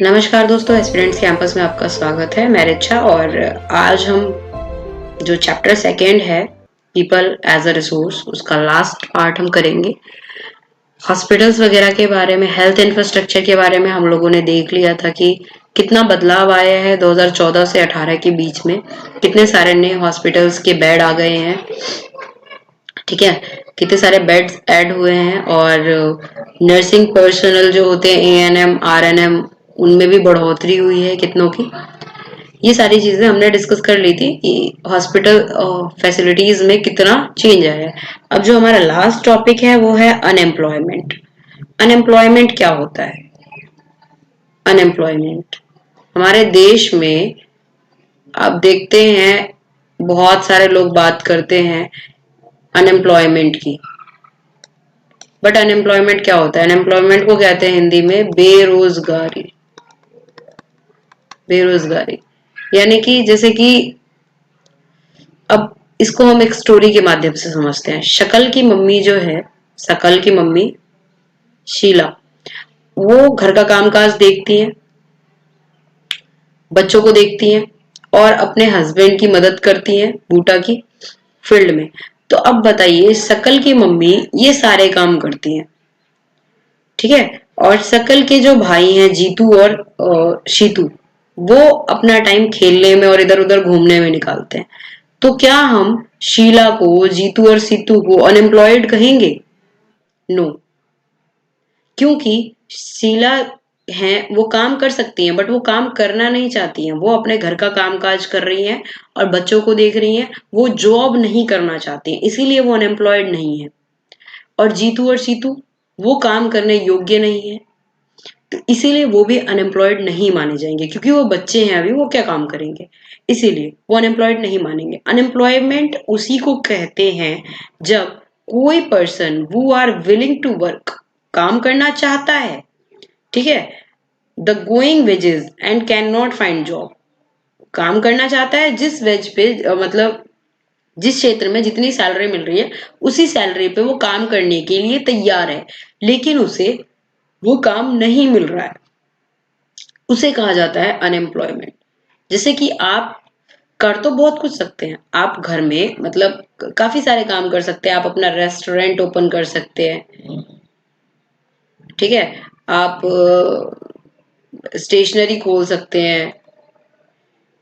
नमस्कार दोस्तों, aspirants campus में आपका स्वागत है। मैं रिचा और आज हम जो चैप्टर सेकेंड है पीपल एज अ रिसोर्स, उसका लास्ट पार्ट हम करेंगे। हॉस्पिटल्स वगैरह के बारे में, हेल्थ इंफ्रास्ट्रक्चर के बारे में हम लोगों ने देख लिया था कि कितना बदलाव आया है 2014 से 18 के बीच में। कितने सारे नए हॉस्पिटल्स के बेड आ गए हैं, ठीक है, कितने सारे बेड्स ऐड हुए हैं और नर्सिंग पर्सनल जो होते हैं एएनएम आरएनएम उनमें भी बढ़ोतरी हुई है कितनों की। ये सारी चीजें हमने डिस्कस कर ली थी कि हॉस्पिटल फैसिलिटीज में कितना चेंज आया है। अब जो हमारा लास्ट टॉपिक है वो है अनएम्प्लॉयमेंट। अनएम्प्लॉयमेंट क्या होता है? अनएम्प्लॉयमेंट हमारे देश में आप देखते हैं बहुत सारे लोग बात करते हैं अनएम्प्लॉयमेंट की, बट अनएम्प्लॉयमेंट क्या होता है? अनएम्प्लॉयमेंट को कहते हैं हिंदी में बेरोजगारी। बेरोजगारी यानी कि जैसे कि अब इसको हम एक स्टोरी के माध्यम से समझते हैं। शकल की मम्मी जो है, शकल की मम्मी शीला, वो घर का कामकाज देखती है, बच्चों को देखती हैं और अपने हस्बैंड की मदद करती हैं बूटा की फील्ड में। तो अब बताइए, शकल की मम्मी ये सारे काम करती हैं, ठीक है, और शकल के जो भाई हैं जीतू और शीतू, वो अपना टाइम खेलने में और इधर उधर घूमने में निकालते हैं। तो क्या हम शीला को, जीतू और सीतू को अनएम्प्लॉयड कहेंगे? नो। क्योंकि शीला हैं, वो काम कर सकती हैं बट वो काम करना नहीं चाहती हैं। वो अपने घर का कामकाज कर रही हैं और बच्चों को देख रही हैं। वो जॉब नहीं करना चाहती हैं, इसीलिए वो अनएम्प्लॉयड नहीं है। और जीतू और सीतू, वो काम करने योग्य नहीं है, तो इसीलिए वो भी अनएम्प्लॉयड नहीं माने जाएंगे। क्योंकि वो बच्चे हैं अभी, वो क्या काम करेंगे, इसीलिए वो अनएम्प्लॉयड नहीं मानेंगे। अनएम्प्लॉयमेंट उसी को कहते हैं जब कोई person who are willing to work, काम करना चाहता है, ठीक है, the going wages and can not find job, काम करना चाहता है जिस वेज पे मतलब जिस क्षेत्र में जितनी सैलरी मिल रही है उसी सैलरी पे वो काम करने के लिए तैयार है, लेकिन उसे वो काम नहीं मिल रहा है, उसे कहा जाता है अनएम्प्लॉयमेंट। जैसे कि आप कर तो बहुत कुछ सकते हैं, आप घर में मतलब काफी सारे काम कर सकते हैं। आप अपना रेस्टोरेंट ओपन कर सकते हैं, ठीक है, आप स्टेशनरी खोल सकते हैं,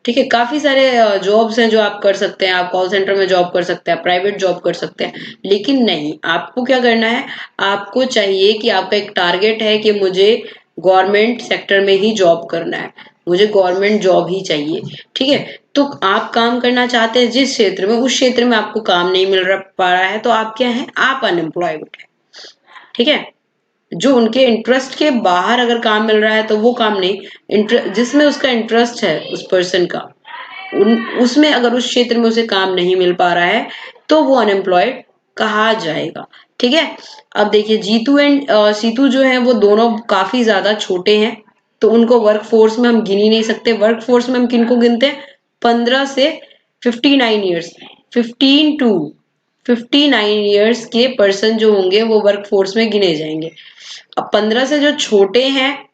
ठीक है, काफी सारे जॉब्स हैं जो आप कर सकते हैं। आप कॉल सेंटर में जॉब कर सकते हैं, प्राइवेट जॉब कर सकते हैं, लेकिन नहीं, आपको क्या करना है, आपको चाहिए कि आपका एक टारगेट है कि मुझे गवर्नमेंट सेक्टर में ही जॉब करना है, मुझे गवर्नमेंट जॉब ही चाहिए, ठीक है। तो आप काम करना चाहते हैं जिस क्षेत्र में, उस क्षेत्र में आपको काम नहीं मिल रहा पा रहा है, तो आप क्या है, आप अनएम्प्लॉयड है, ठीक है। जो उनके इंटरेस्ट के बाहर अगर काम मिल रहा है तो वो काम नहीं, जिसमें उसका इंटरेस्ट है उस पर्सन का, उसमें अगर उस क्षेत्र में उसे काम नहीं मिल पा रहा है तो वो अनएम्प्लॉयड कहा जाएगा, ठीक है। अब देखिए, जीतू एंड सीतू जो है वो दोनों काफी ज्यादा छोटे हैं, तो उनको वर्क फोर्स में हम गिन ही नहीं सकते। वर्क फोर्स में हम किनको गिनते हैं? 15 से 59 ईयर्स, 15 to 59 ईयर्स के पर्सन जो होंगे वो वर्क फोर्स में गिने जाएंगे। अब 15 से जो छोटे हैं,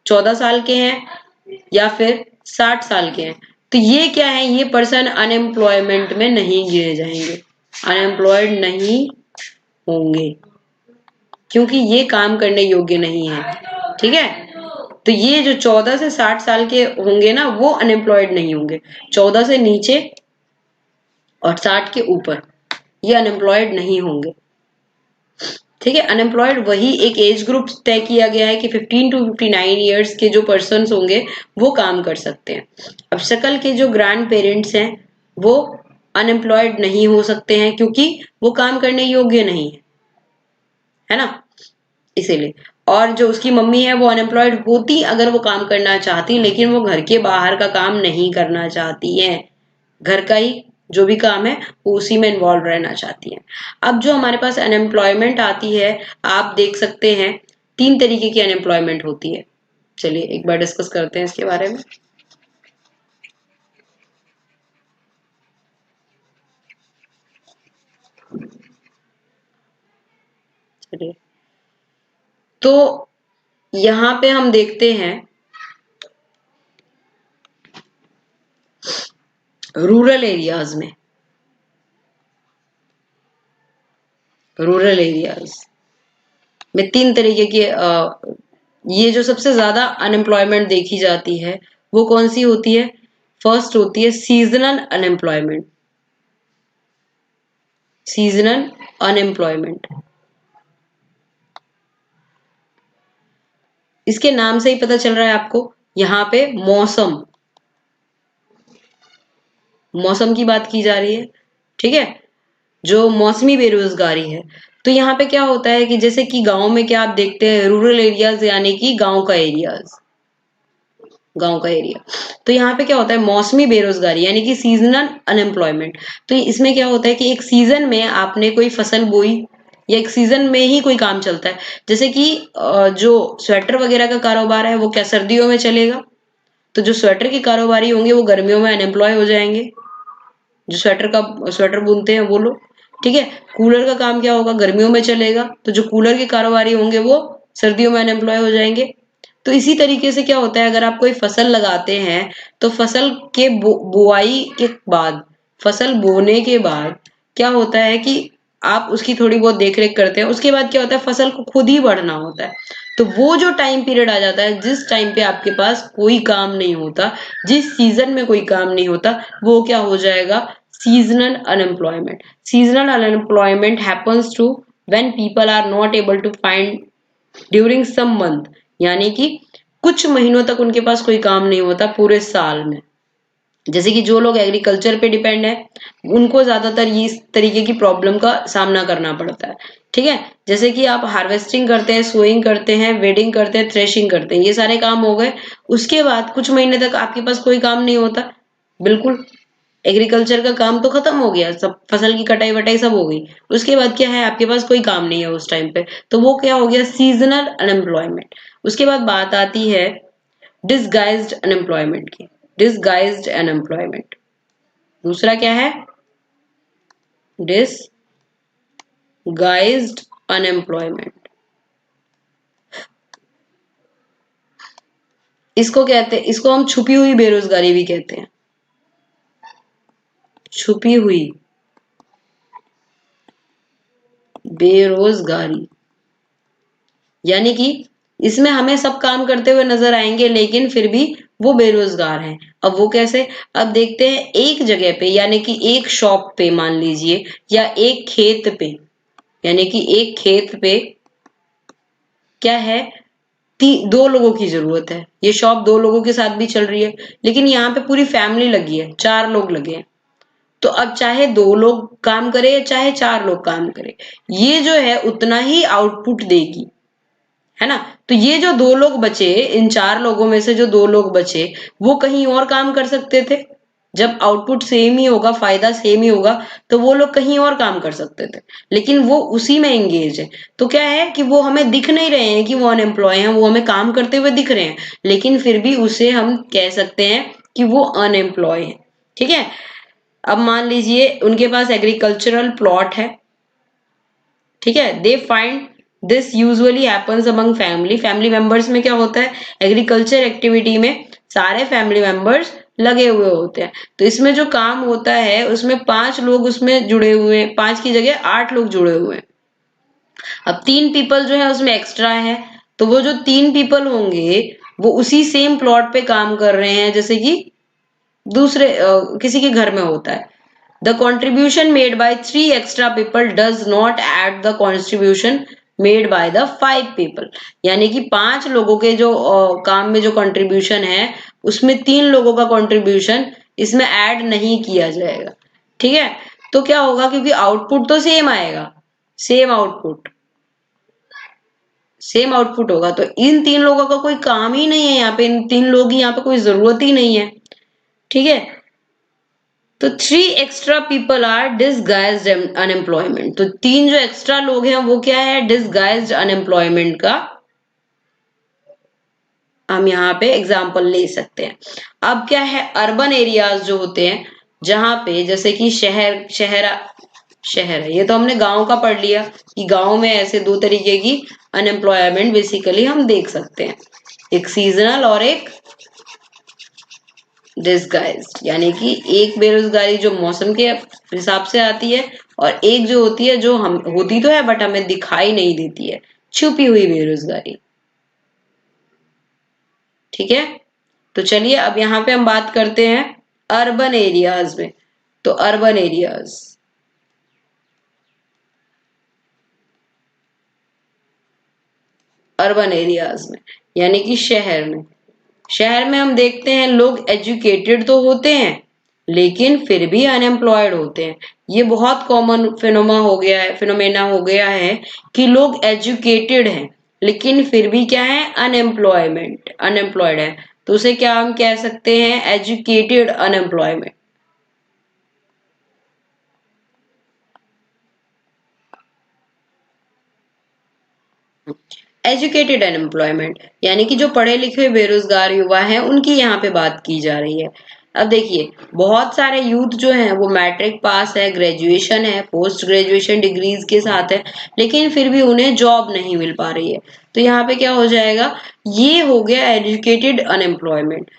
14 साल के हैं या फिर 60 साल के हैं, तो ये क्या है, ये पर्सन अनएम्प्लॉयमेंट में नहीं गिने जाएंगे, अनएम्प्लॉयड नहीं होंगे, क्योंकि ये काम करने योग्य नहीं है, ठीक है। तो ये जो 14 से 60 साल के होंगे ना, वो अनएम्प्लॉयड नहीं होंगे। 14 से नीचे और 60 के ऊपर ये अनएम्प्लॉयड नहीं होंगे, ठीक है। अनएम्प्लॉयड वही एक एज ग्रुप तय किया गया है कि 15 to 59 ईयर्स के जो पर्सन होंगे वो काम कर सकते हैं। अब शकल के जो ग्रैंड पेरेंट्स हैं वो अनएम्प्लॉयड नहीं हो सकते हैं, क्योंकि वो काम करने योग्य नहीं है ना, इसीलिए। और जो उसकी मम्मी है वो अनएम्प्लॉयड होती अगर वो काम करना चाहती, लेकिन वो घर के बाहर का काम नहीं करना चाहती है, घर का ही जो भी काम है वो उसी में इन्वॉल्व रहना चाहती है। अब जो हमारे पास अनएम्प्लॉयमेंट आती है, आप देख सकते हैं 3 तरीके की अनएम्प्लॉयमेंट होती है। चलिए एक बार डिस्कस करते हैं इसके बारे में। चलिए, तो यहाँ पे हम देखते हैं रूरल एरियाज में, रूरल एरियाज में तीन तरीके की ये जो सबसे ज्यादा अनएम्प्लॉयमेंट देखी जाती है वो कौन सी होती है? फर्स्ट होती है सीजनल अनएम्प्लॉयमेंट, सीजनल अनएम्प्लॉयमेंट। इसके नाम से ही पता चल रहा है आपको, यहाँ पे मौसम, मौसम की बात की जा रही है, ठीक है, जो मौसमी बेरोजगारी है। तो यहाँ पे क्या होता है कि जैसे कि गांव में क्या आप देखते हैं, रूरल एरियाज यानी कि गांव का एरियाज, गांव का एरिया। तो यहाँ पे क्या होता है, मौसमी बेरोजगारी यानी कि सीजनल अनएम्प्लॉयमेंट। तो इसमें क्या होता है कि एक सीजन में आपने कोई फसल बोई या एक सीजन में ही कोई काम चलता है, जैसे कि जो स्वेटर वगैरह का कारोबार है वो क्या सर्दियों में चलेगा? तो जो स्वेटर के कारोबारी होंगे वो गर्मियों में अनएम्प्लॉय हो जाएंगे, जो स्वेटर बुनते हैं वो लोग, ठीक है। कूलर का काम क्या होगा, गर्मियों में चलेगा, तो जो कूलर के कारोबारी होंगे वो सर्दियों में अनएम्प्लॉय हो जाएंगे। तो इसी तरीके से क्या होता है, अगर आप कोई फसल लगाते हैं तो फसल के बुआई के बाद, फसल बोने के बाद क्या होता है कि आप उसकी थोड़ी बहुत देख रेख करते हैं, उसके बाद क्या होता है फसल को खुद ही बढ़ना होता है। तो वो जो टाइम पीरियड आ जाता है जिस टाइम पे आपके पास कोई काम नहीं होता, जिस सीजन में कोई काम नहीं होता, वो क्या हो जाएगा, seasonal unemployment. Seasonal unemployment happens to when people are not able to find during some month, यानी कि कुछ महीनों तक उनके पास कोई काम नहीं होता पूरे साल में। जैसे कि जो लोग एग्रीकल्चर पे डिपेंड है उनको ज्यादातर ये इस तरीके की प्रॉब्लम का सामना करना पड़ता है, ठीक है। जैसे कि आप हार्वेस्टिंग करते हैं, सोइंग करते हैं, वेडिंग करते हैं, थ्रेशिंग करते हैं, ये सारे काम हो गए। उसके बाद कुछ महीने तक आपके पास कोई काम नहीं होता, बिल्कुल एग्रीकल्चर का काम तो खत्म हो गया, सब फसल की कटाई वटाई सब हो गई। उसके बाद क्या है, आपके पास कोई काम नहीं है उस टाइम पे, तो वो क्या हो गया, सीजनल अनएम्प्लॉयमेंट। उसके बाद बात आती है डिसगाइज्ड अनएम्प्लॉयमेंट की, डिसगाइज्ड अनएम्प्लॉयमेंट। दूसरा क्या है, डिसगाइज्ड अनएम्प्लॉयमेंट। इसको कहते हैं, इसको हम छुपी हुई बेरोजगारी भी कहते हैं, छुपी हुई बेरोजगारी, यानी कि इसमें हमें सब काम करते हुए नजर आएंगे लेकिन फिर भी वो बेरोजगार हैं। अब वो कैसे, अब देखते हैं। एक जगह पे यानी कि एक शॉप पे मान लीजिए, या एक खेत पे, यानी कि एक खेत पे क्या है, दो लोगों की जरूरत है। ये शॉप दो लोगों के साथ भी चल रही है, लेकिन यहाँ पे पूरी फैमिली लगी है, चार लोग लगे हैं। तो अब चाहे दो लोग काम करे या चाहे चार लोग काम करे, ये जो है उतना ही आउटपुट देगी, है ना। तो ये जो दो लोग बचे, इन चार लोगों में से जो दो लोग बचे वो कहीं और काम कर सकते थे। जब आउटपुट सेम ही होगा, फायदा सेम ही होगा, तो वो लोग कहीं और काम कर सकते थे, लेकिन वो उसी में एंगेज है। तो क्या है कि वो हमें दिख नहीं रहे हैं कि वो अनएम्प्लॉय हैं, वो हमें काम करते हुए दिख रहे हैं, लेकिन फिर भी उसे हम कह सकते हैं कि वो अनएम्प्लॉय है, ठीक है। अब मान लीजिए उनके पास एग्रीकल्चरल प्लॉट है, ठीक है। They find this usually happens among family, family members में क्या होता है, एग्रीकल्चर एक्टिविटी में सारे फैमिली मेंबर्स लगे हुए होते हैं। तो इसमें जो काम होता है उसमें पांच लोग उसमें जुड़े हुए हैं, पांच की जगह आठ लोग जुड़े हुए हैं। अब तीन पीपल जो है उसमें एक्स्ट्रा है, तो वो जो तीन पीपल होंगे वो उसी सेम प्लॉट पे काम कर रहे हैं जैसे कि दूसरे किसी के घर में होता है। The contribution made by three extra people does not add the contribution made by the five people, यानी कि पांच लोगों के जो काम में जो कंट्रीब्यूशन है उसमें तीन लोगों का कंट्रीब्यूशन इसमें ऐड नहीं किया जाएगा, ठीक है। तो क्या होगा, क्योंकि आउटपुट तो सेम आएगा, सेम आउटपुट, सेम आउटपुट होगा, तो इन तीन लोगों का कोई काम ही नहीं है यहाँ पे, इन तीन लोग ही यहाँ पे कोई जरूरत ही नहीं है, ठीक है। तो three extra people are disguised unemployment. तो तीन जो एक्स्ट्रा लोग हैं वो क्या है, डिसगाइज्ड अनएम्प्लॉयमेंट का हम यहाँ पे एग्जाम्पल ले सकते हैं। अब क्या है, अर्बन एरियाज जो होते हैं जहां पे जैसे कि शहर है, ये तो हमने गांव का पढ़ लिया कि गांव में ऐसे दो तरीके की अनएम्प्लॉयमेंट बेसिकली हम देख सकते हैं, एक सीजनल और एक डिसगाइज्ड, यानी कि एक बेरोजगारी जो मौसम के हिसाब से आती है, और एक जो होती है जो हम होती तो है बट हमें दिखाई नहीं देती है, छुपी हुई बेरोजगारी। ठीक है, तो चलिए अब यहाँ पे हम बात करते हैं अर्बन एरियाज में। तो अर्बन एरियाज, अर्बन एरियाज में यानी कि शहर में हम देखते हैं लोग एजुकेटेड तो होते हैं लेकिन फिर भी अनएम्प्लॉयड होते हैं। ये बहुत कॉमन फिनोमेना हो गया है कि लोग एजुकेटेड हैं लेकिन फिर भी क्या है, अनएम्प्लॉयड है। तो उसे क्या हम कह सकते हैं, एजुकेटेड अनएम्प्लॉयमेंट। एजुकेटेड अनएम्प्लॉयमेंट यानी कि जो पढ़े लिखे बेरोजगार युवा हैं उनकी यहाँ पे बात की जा रही है। अब देखिए, बहुत सारे यूथ जो हैं वो मैट्रिक पास है, ग्रेजुएशन है, पोस्ट ग्रेजुएशन डिग्रीज के साथ है, लेकिन फिर भी उन्हें जॉब नहीं मिल पा रही है। तो यहाँ पे क्या हो जाएगा, ये हो गया एजुकेटेड अनएम्प्लॉयमेंट।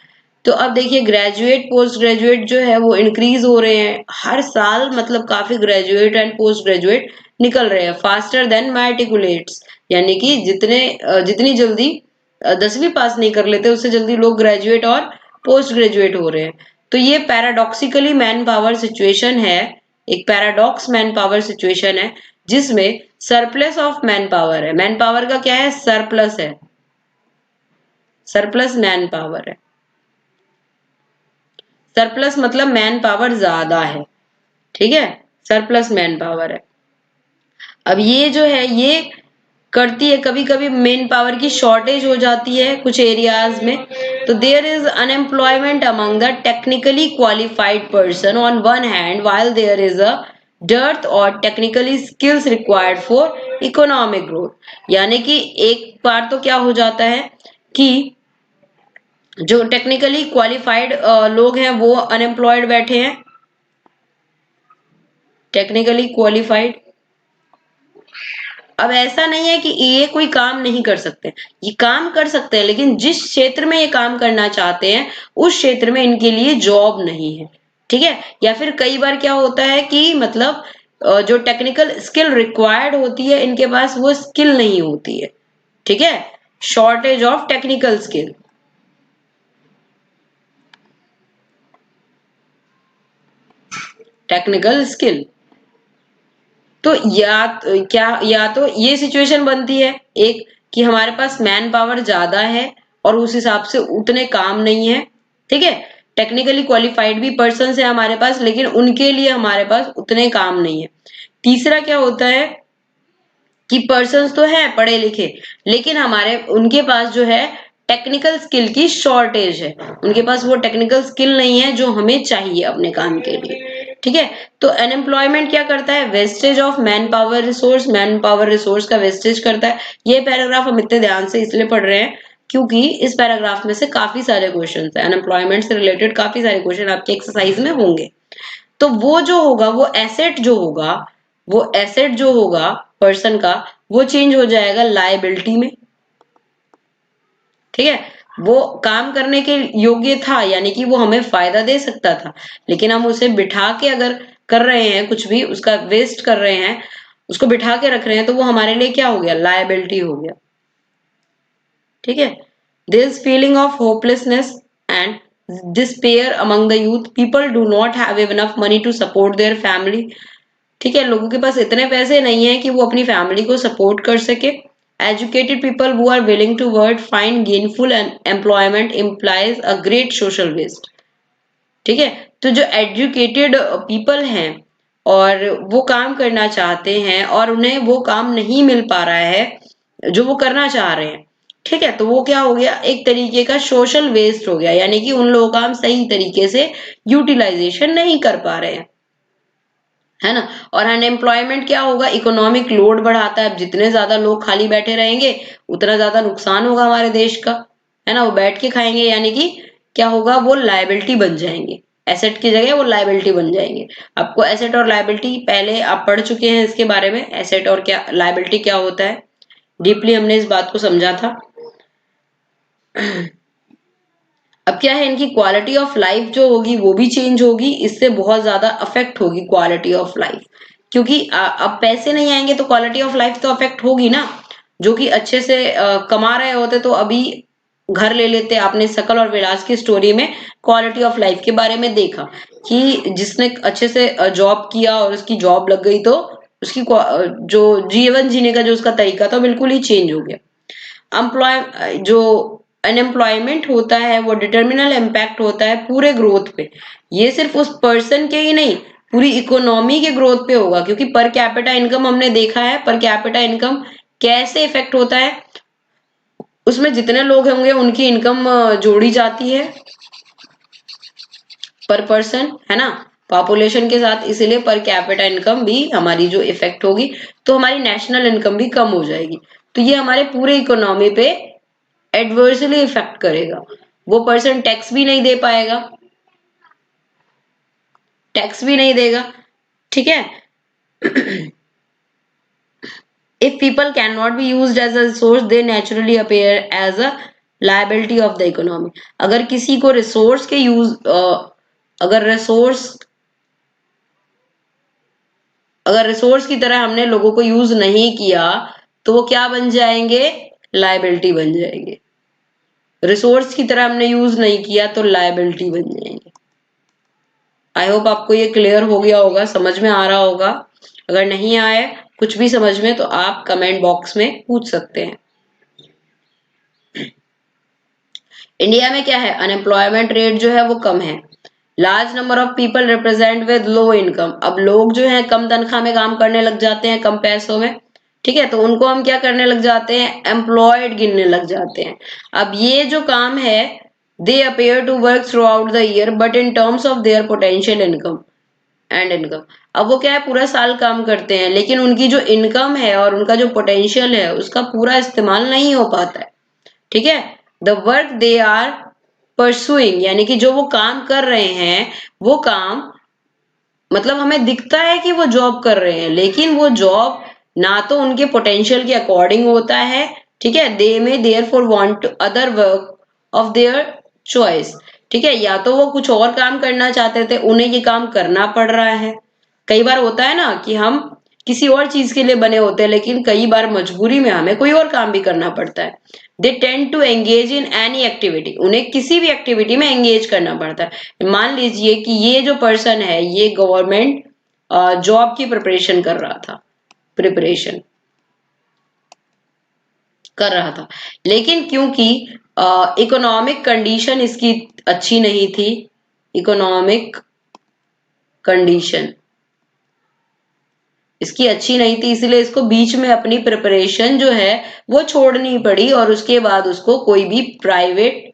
तो अब देखिए, ग्रेजुएट पोस्ट ग्रेजुएट जो है वो इंक्रीज हो रहे हैं हर साल, मतलब काफी ग्रेजुएट एंड पोस्ट ग्रेजुएट निकल रहे हैं फास्टर देन मैट्रिकुलेट्स, यानी कि जितनी जल्दी 10वीं पास नहीं कर लेते उससे जल्दी लोग ग्रेजुएट और पोस्ट ग्रेजुएट हो रहे हैं। तो ये पैराडॉक्सिकली मैन पावर सिचुएशन है, एक पैराडॉक्स मैन पावर सिचुएशन है जिसमें सरप्लस ऑफ मैन पावर है। मैन पावर का क्या है, सरप्लस है, सरप्लस मैन पावर है। सरप्लस मतलब मैन पावर ज्यादा है, ठीक है, सरप्लस मैन पावर है। अब ये जो है ये करती है, कभी कभी मेन पावर की शॉर्टेज हो जाती है कुछ एरियाज में, तो there is unemployment among the technically qualified person on one hand while there is a dearth और technically skills required for economic growth. यानी कि एक बार तो क्या हो जाता है कि जो टेक्निकली क्वालिफाइड लोग हैं वो अनएम्प्लॉयड बैठे हैं, टेक्निकली क्वालिफाइड। अब ऐसा नहीं है कि ये कोई काम नहीं कर सकते, ये काम कर सकते हैं, लेकिन जिस क्षेत्र में ये काम करना चाहते हैं उस क्षेत्र में इनके लिए जॉब नहीं है। ठीक है, या फिर कई बार क्या होता है कि मतलब जो टेक्निकल स्किल रिक्वायर्ड होती है इनके पास वो स्किल नहीं होती है। ठीक है, shortage of technical skill. Technical skill तो या तो ये सिचुएशन बनती है एक, कि हमारे पास मैन पावर ज्यादा है और उस हिसाब से उतने काम नहीं है। ठीक है, टेक्निकली क्वालिफाइड भी पर्सन है हमारे पास लेकिन उनके लिए हमारे पास उतने काम नहीं है। तीसरा क्या होता है कि पर्सन्स तो है पढ़े लिखे लेकिन हमारे उनके पास जो है टेक्निकल स्किल की शॉर्टेज है, उनके पास वो टेक्निकल स्किल नहीं है जो हमें चाहिए अपने काम के लिए। ठीक है, तो अनएम्प्लॉयमेंट क्या करता है, wastage of man power resource का वेस्टेज करता है। ये पैराग्राफ हम इतने ध्यान से इसलिए पढ़ रहे हैं क्योंकि इस पैराग्राफ में से काफी सारे क्वेश्चन है, अनएम्प्लॉयमेंट से रिलेटेड काफी सारे क्वेश्चन आपके एक्सरसाइज में होंगे। तो वो जो होगा वो एसेट जो होगा पर्सन का, वो चेंज हो जाएगा लायबिलिटी में। ठीक है, वो काम करने के योग्य था यानी कि वो हमें फायदा दे सकता था, लेकिन हम उसे बिठा के अगर कर रहे हैं कुछ भी उसका वेस्ट कर रहे हैं, उसको बिठा के रख रहे हैं, तो वो हमारे लिए क्या हो गया, लायबिलिटी हो गया। ठीक है, this feeling of hopelessness and despair among the youth, people do not have enough money to support their family। ठीक है, लोगों के पास इतने पैसे नहीं है कि वो अपनी फैमिली को सपोर्ट कर सके। Educated people who are willing to work find gainful employment implies a great social waste. ठीक है, तो जो एजुकेटेड पीपल हैं और वो काम करना चाहते हैं और उन्हें वो काम नहीं मिल पा रहा है जो वो करना चाह रहे हैं, ठीक है, तो वो क्या हो गया, एक तरीके का सोशल वेस्ट हो गया, यानी कि उन लोगों का हम सही तरीके से यूटिलाइजेशन नहीं कर पा रहे हैं, है ना। और अनएम्प्लॉयमेंट क्या होगा, इकोनॉमिक लोड बढ़ाता है। अब जितने ज्यादा लोग खाली बैठे रहेंगे उतना ज्यादा नुकसान होगा हमारे देश का, है ना। वो बैठ के खाएंगे यानी कि क्या होगा, वो लायबिलिटी बन जाएंगे, एसेट की जगह वो लायबिलिटी बन जाएंगे। आपको एसेट और लायबिलिटी पहले आप पढ़ चुके हैं, इसके बारे में एसेट और क्या लायबिलिटी क्या होता है, डीपली हमने इस बात को समझा था। अब क्या है, इनकी क्वालिटी ऑफ लाइफ जो होगी वो भी चेंज होगी, इससे बहुत ज्यादा अफेक्ट होगी क्वालिटी ऑफ लाइफ, क्योंकि अब पैसे नहीं आएंगे तो क्वालिटी ऑफ लाइफ तो अफेक्ट होगी ना। जो कि अच्छे से कमा रहे होते तो अभी घर ले लेते। आपने शकल और विलास की स्टोरी में क्वालिटी ऑफ लाइफ के बारे में देखा कि जिसने अच्छे से जॉब किया और उसकी जॉब लग गई तो उसकी जो जीवन जीने का जो उसका तरीका था बिल्कुल ही चेंज हो गया। जो अनएम्प्लॉयमेंट होता है वो डिटर्मिनल इम्पैक्ट होता है पूरे ग्रोथ पे। ये सिर्फ उस पर्सन के ही नहीं, पूरी इकोनॉमी के ग्रोथ पे होगा, क्योंकि पर कैपिटा इनकम हमने देखा है, पर कैपिटा इनकम कैसे इफेक्ट होता है, उसमें जितने लोग होंगे उनकी इनकम जोड़ी जाती है पर पर्सन, है ना, पॉपुलेशन के साथ, इसीलिए पर कैपिटा इनकम भी हमारी जो इफेक्ट होगी तो हमारी नेशनल इनकम भी कम हो जाएगी। तो ये हमारे पूरे इकोनॉमी पे एडवर्सली इफेक्ट करेगा। वो पर्सन टैक्स भी नहीं दे पाएगा, टैक्स भी नहीं देगा, ठीक है। If people can not be used as a resource they naturally appear as a liability of the economy. अगर किसी को रिसोर्स के यूज अगर रिसोर्स अगर रिसोर्स की तरह हमने लोगों को यूज नहीं किया तो वो क्या बन जाएंगे, लायबिलिटी बन जाएंगे। रिसोर्स की तरह हमने यूज नहीं किया तो लायबिलिटी बन जाएंगे। आई होप आपको ये क्लियर हो गया होगा, समझ में आ रहा होगा। अगर नहीं आए कुछ भी समझ में तो आप कमेंट बॉक्स में पूछ सकते हैं। इंडिया में क्या है, अनएम्प्लॉयमेंट रेट जो है वो कम है। Large number of people represent with low income. अब लोग जो है कम तनख्वाह में काम करने लग जाते हैं, कम पैसों में, ठीक है, तो उनको हम क्या करने लग जाते हैं, एम्प्लॉयड गिनने लग जाते हैं। अब ये जो काम है, they appear to work throughout the year but in terms of their potential income and income. अब वो क्या है, पूरा साल काम करते हैं लेकिन उनकी जो इनकम है और उनका जो पोटेंशियल है उसका पूरा इस्तेमाल नहीं हो पाता है, ठीक है। The work they are pursuing, यानी कि जो वो काम कर रहे हैं वो काम, मतलब हमें दिखता है कि वो जॉब कर रहे हैं लेकिन वो जॉब ना तो उनके पोटेंशियल के अकॉर्डिंग होता है, ठीक है। दे में there for want other work of their choice, ठीक है, या तो वो कुछ और काम करना चाहते थे उन्हें ये काम करना पड़ रहा है। कई बार होता है ना कि हम किसी और चीज के लिए बने होते हैं लेकिन कई बार मजबूरी में हमें कोई और काम भी करना पड़ता है। They tend to engage in any activity, उन्हें किसी भी एक्टिविटी में एंगेज करना पड़ता है। मान लीजिए कि ये जो पर्सन है ये गवर्नमेंट जॉब की प्रिपरेशन कर रहा था, प्रिपरेशन कर रहा था, लेकिन क्योंकि इकोनॉमिक कंडीशन इसकी अच्छी नहीं थी, इकोनॉमिक कंडीशन इसकी अच्छी नहीं थी, इसलिए इसको बीच में अपनी प्रिपरेशन जो है वो छोड़नी पड़ी और उसके बाद उसको कोई भी प्राइवेट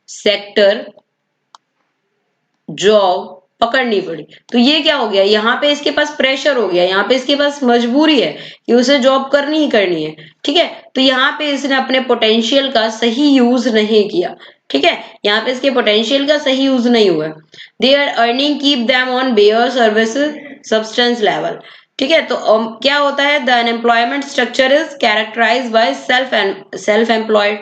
सेक्टर जॉब पकड़नी पड़ी। तो ये क्या हो गया, यहाँ पे इसके पास प्रेशर हो गया, यहाँ पे इसके पास मजबूरी है कि उसे जॉब करनी ही करनी है, ठीक है। तो यहाँ पे इसने अपने पोटेंशियल का सही यूज नहीं किया, ठीक है, यहाँ पे इसके पोटेंशियल का सही यूज नहीं हुआ। They are earning keep them on bare service substance level, ठीक है। तो क्या होता है, the unemployment structure is characterized by self employed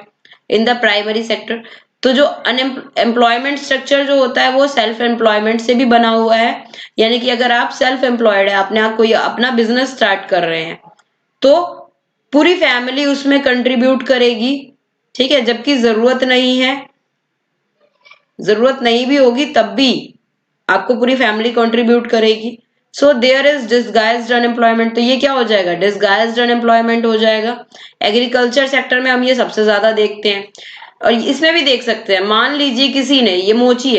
in the primary sector. तो जो अनएम्प्लॉयमेंट स्ट्रक्चर जो होता है वो सेल्फ एम्प्लॉयमेंट से भी बना हुआ है, यानी कि अगर आप सेल्फ एम्प्लॉयड है, आपने आप कोई अपना बिजनेस स्टार्ट कर रहे हैं तो पूरी फैमिली उसमें कंट्रीब्यूट करेगी, ठीक है, जबकि जरूरत नहीं भी होगी तब भी आपको पूरी फैमिली कंट्रीब्यूट करेगी। So there is disguised unemployment, तो ये क्या हो जाएगा, डिसगाइज्ड अनएम्प्लॉयमेंट हो जाएगा। एग्रीकल्चर सेक्टर में हम ये सबसे ज्यादा देखते हैं और इसमें भी देख सकते हैं। मान लीजिए किसी ने, ये मोची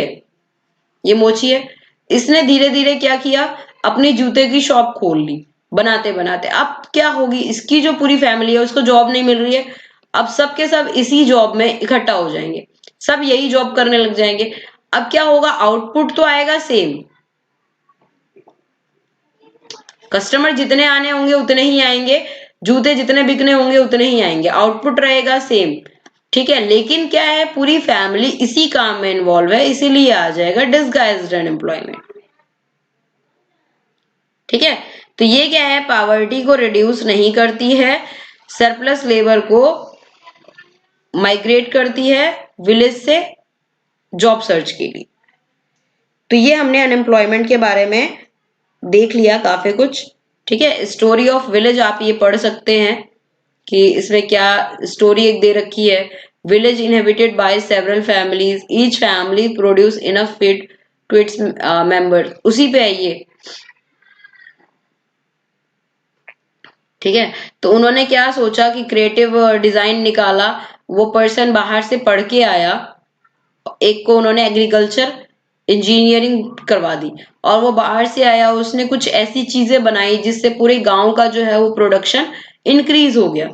है, इसने धीरे धीरे क्या किया, अपनी जूते की शॉप खोल ली बनाते बनाते। अब क्या होगी, इसकी जो पूरी फैमिली है उसको जॉब नहीं मिल रही है, अब सब के सब इसी जॉब में इकट्ठा हो जाएंगे, सब यही जॉब करने लग जाएंगे। अब क्या होगा, आउटपुट तो आएगा सेम, कस्टमर जितने आने होंगे उतने ही आएंगे, जूते जितने बिकने होंगे उतने ही आएंगे, आउटपुट रहेगा सेम, ठीक है। लेकिन क्या है, पूरी फैमिली इसी काम में इन्वॉल्व है, इसीलिए आ जाएगा डिसगाइज्ड अनएम्प्लॉयमेंट, ठीक है। तो ये क्या है, पॉवर्टी को रिड्यूस नहीं करती है, सरप्लस लेबर को माइग्रेट करती है विलेज से जॉब सर्च के लिए। तो ये हमने अनएम्प्लॉयमेंट के बारे में देख लिया काफी कुछ। ठीक है, स्टोरी ऑफ विलेज आप ये पढ़ सकते हैं कि इसमें क्या स्टोरी एक दे रखी है। Village inhabited by several families, each family produce enough feed to its members, उसी पे है ये। ठीक है, तो उन्होंने क्या सोचा कि क्रिएटिव डिजाइन निकाला। वो पर्सन बाहर से पढ़ के आया, एक को उन्होंने एग्रीकल्चर इंजीनियरिंग करवा दी, और वो बाहर से आया, उसने कुछ ऐसी चीजें बनाई जिससे पूरे गांव का जो है वो प्रोडक्शन इंक्रीज हो गया।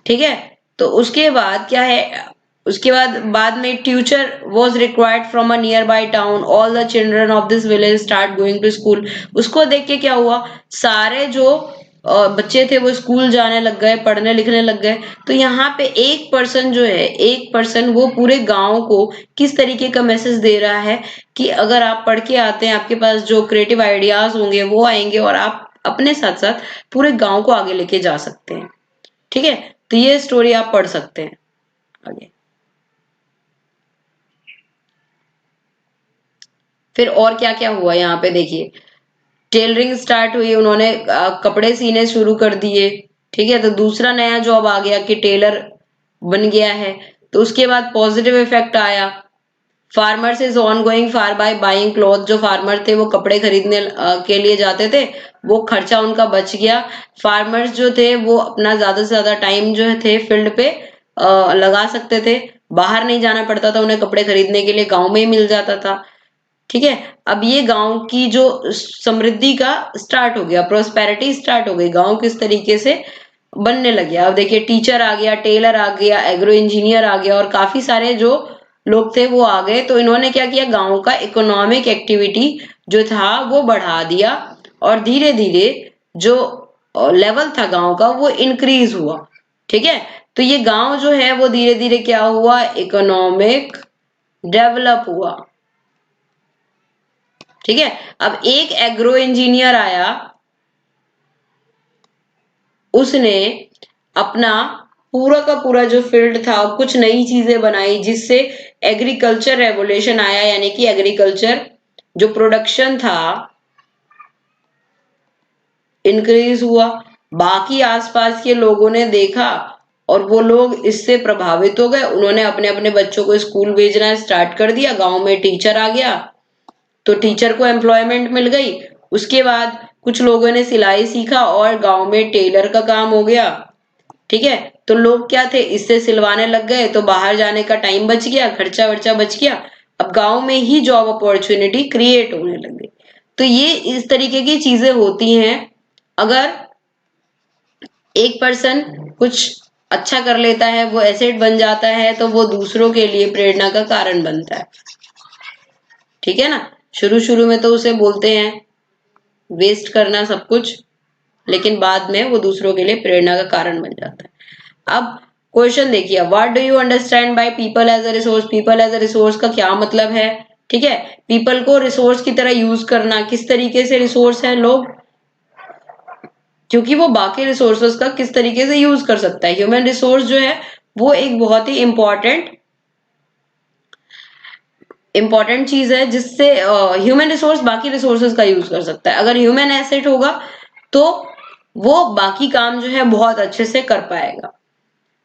ठीक है, तो उसके बाद क्या है, उसके बाद में teacher was required from a near by town, all the children of this village start going to school. उसको देख के क्या हुआ, सारे जो बच्चे थे वो स्कूल जाने लग गए, पढ़ने लिखने लग गए। तो यहाँ पे एक पर्सन जो है, एक पर्सन वो पूरे गांव को किस तरीके का मैसेज दे रहा है कि अगर आप पढ़ के आते हैं, आपके पास जो क्रिएटिव आइडियाज होंगे वो आएंगे और आप अपने साथ साथ पूरे गांव को आगे लेके जा सकते हैं। ठीक है, तो ये स्टोरी आप पढ़ सकते हैं आगे। फिर और क्या क्या हुआ यहाँ पे देखिए, टेलरिंग स्टार्ट हुई, उन्होंने कपड़े सीने शुरू कर दिए। ठीक है, तो दूसरा नया जॉब आ गया कि टेलर बन गया है। तो उसके बाद पॉजिटिव इफेक्ट आया, farmers is on going far by buying cloth. जो फार्मर थे वो कपड़े खरीदने के लिए जाते थे, वो खर्चा उनका बच गया। फार्मर्स जो थे वो अपना ज्यादा से ज्यादा टाइम जो थे फील्ड पे लगा सकते थे, बाहर नहीं जाना पड़ता था उन्हें कपड़े खरीदने के लिए, गांव में ही मिल जाता था। ठीक है, अब ये गांव की जो समृद्धि का स्टार्ट हो गया, प्रोस्पेरिटी स्टार्ट हो गई, गांव किस तरीके से बनने लग गया। अब देखिए, टीचर आ गया, टेलर आ गया, एग्रो इंजीनियर आ गया, और काफी सारे जो लोग थे वो आ गए। तो इन्होंने क्या किया, गांव का इकोनॉमिक एक्टिविटी जो था वो बढ़ा दिया, और धीरे धीरे जो लेवल था गांव का वो इंक्रीज हुआ। ठीक है, तो ये गांव जो है वो धीरे धीरे क्या हुआ, इकोनॉमिक डेवलप हुआ। ठीक है, अब एक एग्रो इंजीनियर आया, उसने अपना पूरा का पूरा जो फील्ड था कुछ नई चीजें बनाई, जिससे एग्रीकल्चर रेवोल्यूशन आया, यानी कि एग्रीकल्चर जो प्रोडक्शन था इंक्रीज हुआ। बाकी आसपास के लोगों ने देखा और वो लोग इससे प्रभावित हो गए, उन्होंने अपने अपने बच्चों को स्कूल भेजना स्टार्ट कर दिया, गांव में टीचर आ गया, तो टीचर को एम्प्लॉयमेंट मिल गई। उसके बाद कुछ लोगों ने सिलाई सीखा और गांव में टेलर का काम हो गया। ठीक है, तो लोग क्या थे, इससे सिलवाने लग गए, तो बाहर जाने का टाइम बच गया, खर्चा वर्चा बच गया। अब गांव में ही जॉब अपॉर्चुनिटी क्रिएट होने लग गई। तो ये इस तरीके की चीजें होती हैं। अगर एक पर्सन कुछ अच्छा कर लेता है, वो एसेट बन जाता है, तो वो दूसरों के लिए प्रेरणा का कारण बनता है। ठीक है ना, शुरू शुरू में तो उसे बोलते हैं वेस्ट करना सब कुछ, लेकिन बाद में वो दूसरों के लिए प्रेरणा का कारण बन जाता है। अब क्वेश्चन देखिए, what do you understand by people as a resource. People as a resource का क्या मतलब है। ठीक है, पीपल को रिसोर्स की तरह यूज करना, किस तरीके से रिसोर्स है लोग, क्योंकि वो बाकी रिसोर्सेज का किस तरीके से यूज कर सकता है। ह्यूमन रिसोर्स जो है वो एक बहुत ही इंपॉर्टेंट चीज है, जिससे ह्यूमन रिसोर्स बाकी रिसोर्सेज का यूज कर सकता है। अगर ह्यूमन एसेट होगा तो वो बाकी काम जो है बहुत अच्छे से कर पाएगा।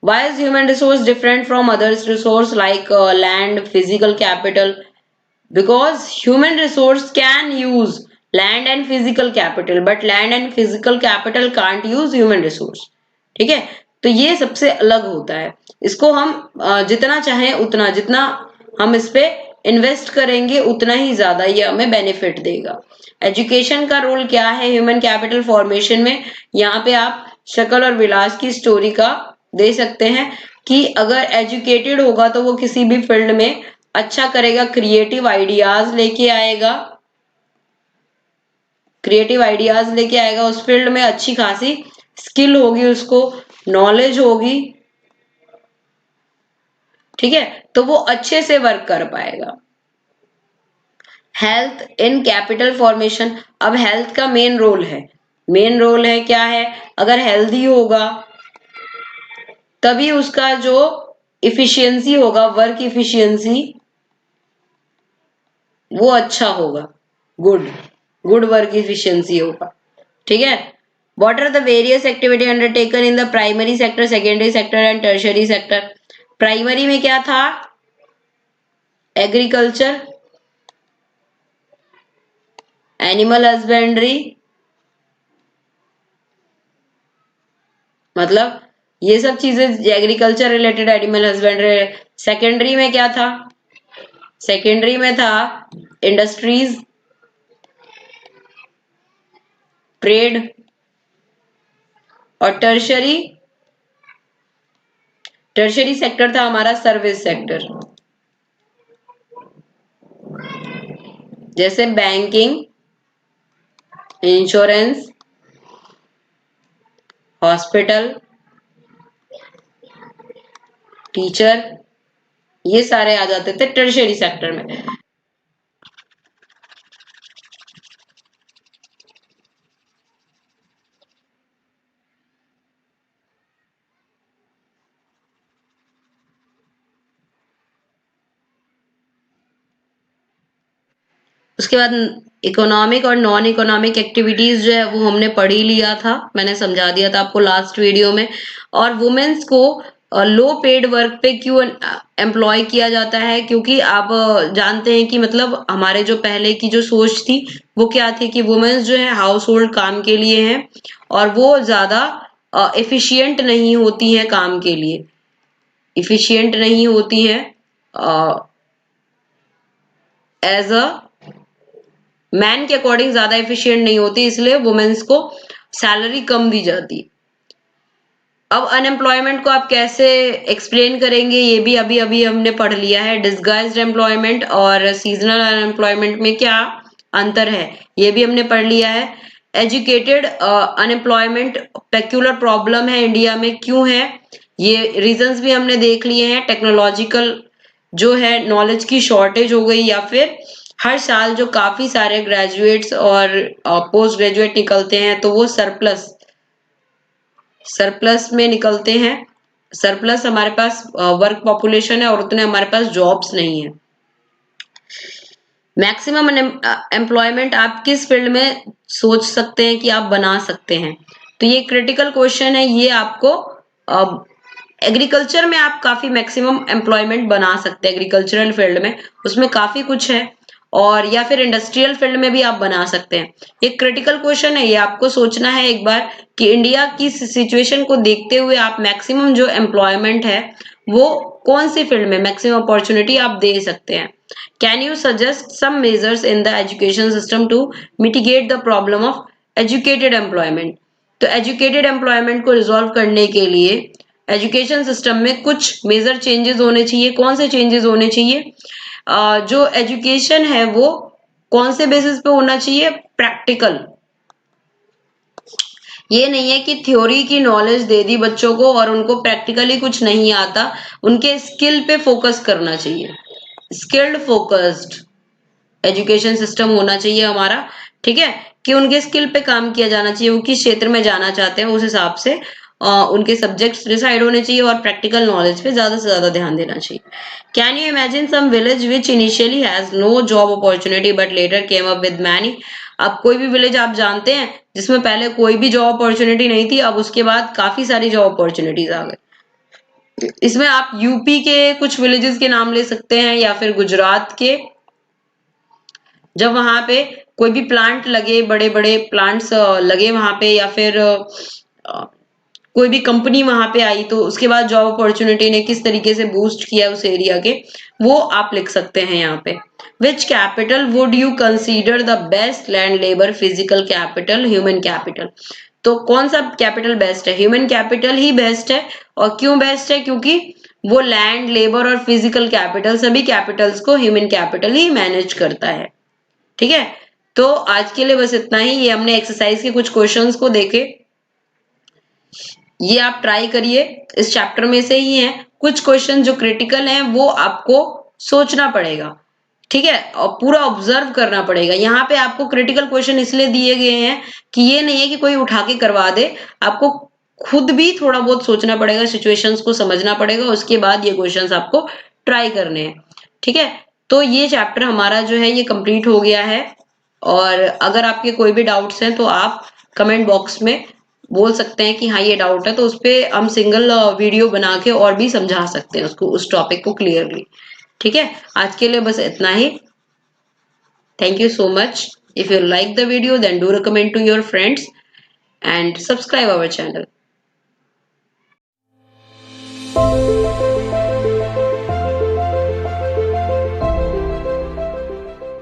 Why is human resource different from others resource like land, physical capital? Because human resource can use land and physical capital, but land and physical capital can't use human resource. ठीक है, तो ये सबसे अलग होता है। इसको हम जितना चाहें उतना, जितना हम इस पे इन्वेस्ट करेंगे उतना ही ज्यादा ये हमें बेनिफिट देगा। एजुकेशन का रोल क्या है ह्यूमन कैपिटल फॉर्मेशन में, यहाँ पे आप शकल और विलास की स्टोरी का दे सकते हैं कि अगर एजुकेटेड होगा तो वो किसी भी फील्ड में अच्छा करेगा, क्रिएटिव आइडियाज लेके आएगा, क्रिएटिव आइडियाज लेके आएगा, उस फील्ड में अच्छी खासी स्किल होगी, उसको नॉलेज होगी। ठीक है, तो वो अच्छे से वर्क कर पाएगा। हेल्थ इन कैपिटल फॉर्मेशन, अब हेल्थ का मेन रोल है, मेन रोल है क्या है, अगर हेल्दी होगा तभी उसका जो इफिशियंसी होगा, वर्क इफिशियंसी वो अच्छा होगा, गुड, गुड वर्क इफिशियंसी होगा। ठीक है। What are the various activity undertaken in the primary sector, secondary sector and tertiary sector? Primary में क्या था? एग्रीकल्चर, एनिमल हस्बेंड्री, मतलब ये सब चीजें agriculture related, animal husbandry. Secondary में क्या था? सेकेंडरी में था इंडस्ट्रीज, ट्रेड, और टर्शरी, टर्शरी सेक्टर था हमारा सर्विस सेक्टर, जैसे बैंकिंग, इंश्योरेंस, हॉस्पिटल, टीचर, ये सारे आ जाते थे टर्शरी सेक्टर में। उसके बाद इकोनॉमिक और नॉन इकोनॉमिक एक्टिविटीज जो है वो हमने पढ़ ही लिया था, मैंने समझा दिया था आपको लास्ट वीडियो में। और वुमेन्स को लो पेड वर्क पे क्यों एम्प्लॉय किया जाता है? क्योंकि आप जानते हैं कि मतलब हमारे जो पहले की जो सोच थी वो क्या थी कि वुमेन्स जो है हाउस होल्ड काम के लिए हैं और वो ज्यादा एफिशिएंट नहीं होती हैं काम के लिए, इफिशिएंट नहीं होती हैं एज अ मैन के अकॉर्डिंग ज्यादा एफिशिएंट नहीं होती, इसलिए वुमेन्स को सैलरी कम दी जाती। अब अनएम्प्लॉयमेंट को आप कैसे एक्सप्लेन करेंगे ये भी अभी अभी हमने पढ़ लिया है। डिस्गाइज्ड एम्प्लॉयमेंट और सीजनल अनएम्प्लॉयमेंट में क्या अंतर है ये भी हमने पढ़ लिया है। एजुकेटेड अनएम्प्लॉयमेंट पेक्युलर प्रॉब्लम है इंडिया में, क्यों है ये रीजंस भी हमने देख लिए हैं। टेक्नोलॉजिकल जो है नॉलेज की शॉर्टेज हो गई, या फिर हर साल जो काफी सारे ग्रेजुएट्स और पोस्ट ग्रेजुएट निकलते हैं तो वो सरप्लस सरप्लस में निकलते हैं। सरप्लस हमारे पास वर्क पॉपुलेशन है और उतने हमारे पास जॉब्स नहीं है। मैक्सिमम एम्प्लॉयमेंट आप किस फील्ड में सोच सकते हैं कि आप बना सकते हैं? तो ये क्रिटिकल क्वेश्चन है, ये आपको एग्रीकल्चर में आप काफी मैक्सिमम एम्प्लॉयमेंट बना सकते हैं, एग्रीकल्चरल फील्ड में उसमें काफी कुछ है, और या फिर इंडस्ट्रियल फील्ड में भी आप बना सकते हैं। ये क्रिटिकल क्वेश्चन है, ये आपको सोचना है एक बार कि इंडिया की सिचुएशन को देखते हुए आप मैक्सिमम जो एम्प्लॉयमेंट है वो कौन सी फील्ड में मैक्सिमम अपॉर्चुनिटी आप दे सकते हैं। Can you suggest some measures in the education system to mitigate the problem of educated employment? तो एजुकेटेड एम्प्लॉयमेंट को रिजॉल्व करने के लिए एजुकेशन सिस्टम में कुछ मेजर चेंजेस होने चाहिए। कौन से चेंजेस होने चाहिए? जो एजुकेशन है वो कौन से बेसिस पे होना चाहिए? प्रैक्टिकल। ये नहीं है कि थ्योरी की नॉलेज दे दी बच्चों को और उनको प्रैक्टिकली कुछ नहीं आता, उनके स्किल पे फोकस करना चाहिए। स्किल्ड फोकस्ड एजुकेशन सिस्टम होना चाहिए हमारा, ठीक है, कि उनके स्किल पे काम किया जाना चाहिए, वो किस क्षेत्र में जाना चाहते हैं उस हिसाब से उनके सब्जेक्ट्स डिसाइड होने चाहिए और प्रैक्टिकल नॉलेज पे ज्यादा से ज्यादा ध्यान देना चाहिए। Can you imagine some village which initially has no job opportunity but later came up with many? अब कोई भी विलेज आप जानते हैं जिसमें पहले कोई भी जॉब अपॉर्चुनिटी नहीं थी, अब उसके बाद काफी सारी जॉब अपॉर्चुनिटीज आ गई। इसमें आप यूपी के कुछ विलेजेस के नाम ले सकते हैं या फिर गुजरात के, जब वहां पे कोई भी प्लांट लगे, बड़े बड़े प्लांट्स लगे वहां पे, या फिर कोई भी कंपनी वहां पे आई तो उसके बाद जॉब अपॉर्चुनिटी ने किस तरीके से बूस्ट किया उस एरिया के, वो आप लिख सकते हैं यहाँ पे। Which capital would you consider the best? Land, labour, physical capital, human capital? तो कौन सा कैपिटल बेस्ट है? ह्यूमन कैपिटल ही बेस्ट है। और क्यों बेस्ट है? क्योंकि वो लैंड, लेबर और फिजिकल कैपिटल, सभी कैपिटल्स को ह्यूमन कैपिटल ही मैनेज करता है। ठीक है, तो आज के लिए बस इतना ही। ये हमने एक्सरसाइज के कुछ क्वेश्चंस को देखे, ये आप ट्राई करिए, इस चैप्टर में से ही हैं कुछ क्वेश्चन जो क्रिटिकल हैं, वो आपको सोचना पड़ेगा, ठीक है, और पूरा ऑब्जर्व करना पड़ेगा। यहाँ पे आपको क्रिटिकल क्वेश्चन इसलिए दिए गए हैं कि ये नहीं है कि कोई उठा के करवा दे, आपको खुद भी थोड़ा बहुत सोचना पड़ेगा, सिचुएशंस को समझना पड़ेगा, उसके बाद ये क्वेश्चंस आपको ट्राई करने हैं। ठीक है, तो ये चैप्टर हमारा जो है ये कंप्लीट हो गया है। और अगर आपके कोई भी डाउट्स हैं तो आप कमेंट बॉक्स में बोल सकते हैं कि हाँ ये डाउट है, तो उस पे हम सिंगल वीडियो बना के और भी समझा सकते हैं उसको, उस टॉपिक को क्लियरली। ठीक है, आज के लिए बस इतना ही। Thank you so much. If you like the video, then do recommend to your friends and subscribe our channel.